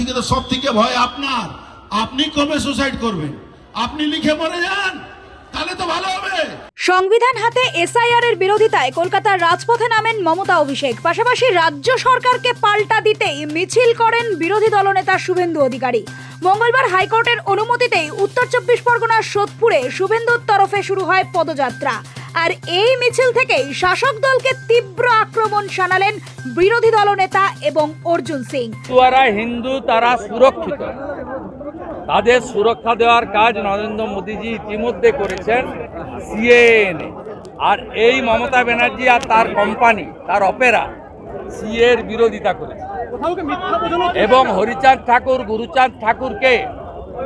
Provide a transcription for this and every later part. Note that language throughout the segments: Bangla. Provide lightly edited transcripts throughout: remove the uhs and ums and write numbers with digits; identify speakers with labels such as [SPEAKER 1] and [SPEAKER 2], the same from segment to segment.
[SPEAKER 1] দিকে তো সব থেকে ভয় আপনার। আপনি কবে সুসাইড করবেন? আপনি লিখে মরে যান, তাহলে তো ভালো হবে।
[SPEAKER 2] সংবিধান হাতে এসআইআর এর বিরোধিতায় কলকাতার রাজপথে নামেন মমতা অভিষেক। পাশাপাশি রাজ্য সরকারকে পাল্টা দিতেই মিছিল করেন বিরোধী দলনেতা শুভেন্দু অধিকারী। মঙ্গলবার হাইকোর্টের অনুমতিতেই উত্তর 24 পরগনার সোদপুরে শুভেন্দুর তরফে শুরু হয় পদযাত্রা। আর এই মিছিল থেকেই শাসক দলকে তীব্র আক্রমণ শানালেন বিরোধী দলনেতা এবং অর্জুন সিং।
[SPEAKER 3] হিন্দু তারা সুরক্ষিত, তাদের সুরক্ষা দেওয়ার কাজ নরেন্দ্র মোদীজি ইতিমধ্যে করেছেন সিএএ। আর এই মমতা ব্যানার্জি আর তার কোম্পানি, তার অপেরা সিএর বিরোধিতা করেছে এবং হরিচাঁদ ঠাকুর, গুরুচাঁদ ঠাকুরকে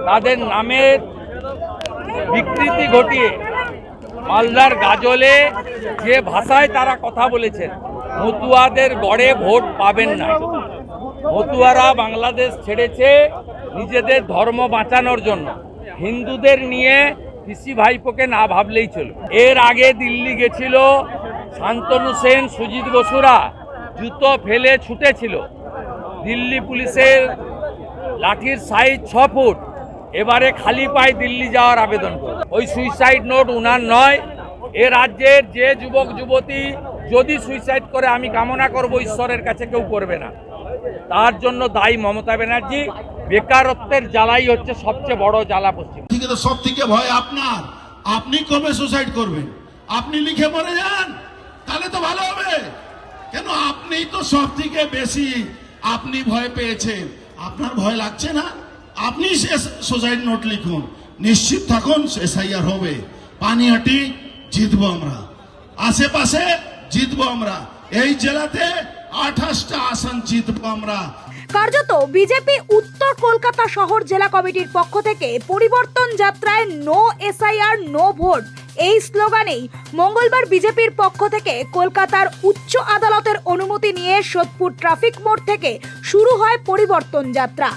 [SPEAKER 3] তাদের নামের বিকৃতি ঘটিয়ে মালদার গাজলে যে ভাষায় তারা কথা বলেছেন, মতুয়াদের গড়ে ভোট পাবেন না। মতুয়ারা বাংলাদেশ ছেড়েছে নিজেদের ধর্ম বাঁচানোর জন্য। হিন্দুদের নিয়ে পিসি ভাইপোকে না ভাবলেই চলো। এর আগে দিল্লি গেছিল শান্তনু সেন, সুজিত বসুরা জুতো ফেলে ছুটেছিল। দিল্লি পুলিশের লাঠির সাইজ 6 ফুট। এবারে খালি পায়ে দিল্লি যাওয়ার আবেদন করে। ওই সুইসাইড নোট উনার নয়। এ রাজ্যের যে যুবক যুবতী যদি সুইসাইড করে, আমি কামনা করব ঈশ্বরের কাছে কেউ করবে না। তার জন্য দায়ী মমতা ব্যানার্জি। বেকারত্বের জ্বালাই হচ্ছে সবচেয়ে বড় জ্বালা পশ্চিম।
[SPEAKER 1] দিকে তো সব থেকে ভয় আপনার। আপনি কবে সুসাইড করবেন? আপনি লিখে মরে যান, তাহলে তো ভালো হবে। কেন আপনি তো সব থেকে বেশি আপনি ভয় পেয়েছেন। আপনার ভয় লাগছে না? আপনি সুসাইড নোট লিখুন, নিশ্চিত থাকুন এসআইআর হবে। পানিহাটি জিতবো আমরা, আশেপাশে জিতবো আমরা, এই জেলাতে 28টা আসন জিতবো আমরা।
[SPEAKER 2] কার্যত বিজেপি উত্তর কলকাতা শহর জেলা কমিটির পক্ষ থেকে পরিবর্তন যাত্রায় নো এসআইআর নো ভোট এই স্লোগানেই মঙ্গলবার বিজেপির পক্ষ থেকে কলকাতার উচ্চ আদালতের অনুমতি নিয়ে সোদপুর ট্রাফিক মোড় থেকে শুরু হয় পরিবর্তন যাত্রা।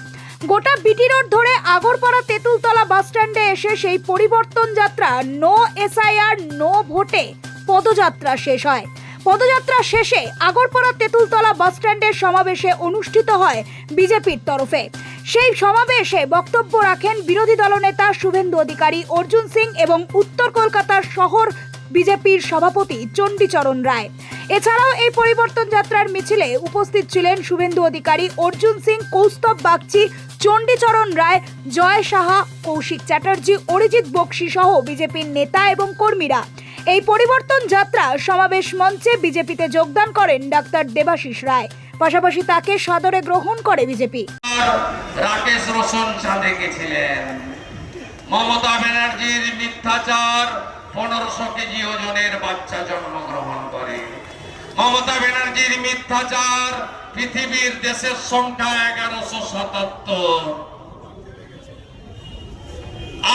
[SPEAKER 2] গোটা বিটি রোড ধরে আগরপাড়া তেঁতুলতলা বাস স্ট্যান্ডে এসে সেই পরিবর্তন যাত্রা নো এসআইআর নো ভোটে পদযাত্রা শেষ হয়। পদযাত্রা শেষে আগরপাড়া তেঁতুলতলা বাস স্ট্যান্ডের সমাবেশে অনুষ্ঠিত হয় বিজেপির তরফে। সেই সমাবেশে বক্তব্য রাখেন বিরোধী দলনেতা শুভেন্দু অধিকারী, অর্জুন সিং এবং উত্তর কলকাতার শহর বিজেপির সভাপতি চণ্ডীচরণ রায়। এছাড়াও এই পরিবর্তন যাত্রার মিছিলে উপস্থিত ছিলেন শুভেন্দু অধিকারী, অর্জুন সিং, কৌস্তব বাগচি, চণ্ডীচরণ রায়, জয় সাহা, কৌশিক চ্যাটার্জি, অরিজিৎ বক্সি সহ বিজেপির নেতা এবং কর্মীরা। এই পরিবর্তন যাত্রা সমাবেশ মঞ্চে বিজেপিতে যোগদান করেন ডাক্তার দেবাশিস রায়। পাশাপাশি তাকে সাদরে গ্রহণ করে বিজেপি।
[SPEAKER 4] রাকেশ রোশন চাঁদে গেছিলেন। মমতা ব্যানার্জির মিথ্যাচার 1500 কেজি ওজনের বাচ্চা জন্মগ্রহণ করে। মমতা ব্যানার্জির মিথ্যাচার পৃথিবীর দেশের সংখ্যা 1177।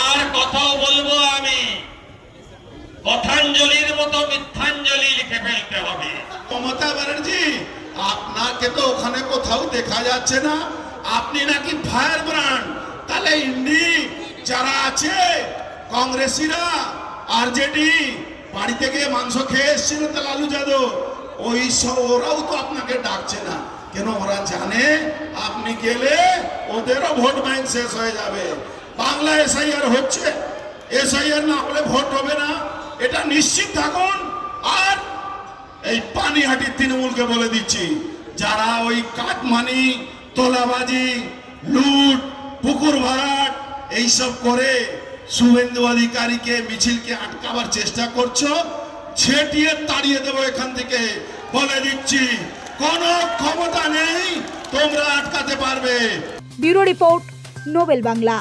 [SPEAKER 4] আর কথাও বলবো আমি, কথাঞ্জলির মতো মিথ্যাঞ্জলি লিখে ফেলতে হবে।
[SPEAKER 1] মমতা ব্যানার্জি, আপনাকে তো ওখানে কোথাও দেখা যাচ্ছে না। আপনি নাকি ফায়ার ব্র্যান্ড। তাহলে ইন্ডি যারা আছে কংগ্রেসীরা, আরজেডি, বাড়িতে গিয়ে মাংস খেয়ে এসেছিল তো লালু যাদব, ওই সব ওরাও তো আপনাকে ডাকছে না। কেন? ওরা জানে আপনি গেলে ওদেরও ভোট ব্যাংক শেষ হয়ে যাবে। বাংলা এসআইআর হচ্ছে, এসআইআর না হলে ভোট হবে না, এটা নিশ্চিত থাকুন। আর এই পানিহাটি তৃণমূলকে বলে দিচ্ছি, যারা ওই কাটমানি, তোলাবাজি, লুট, পুকুর ভরাট এইসব করে শুভেন্দু অধিকারীকে, মিছিলকে আটকাবার চেষ্টা করছো, ছেটিয়ে তাড়িয়ে দেবো এখান থেকে। বলে দিচ্ছি, কোনো ক্ষমতা নেই তোমরা আটকাতে পারবে।
[SPEAKER 2] Bureau report, Nobel Bangla.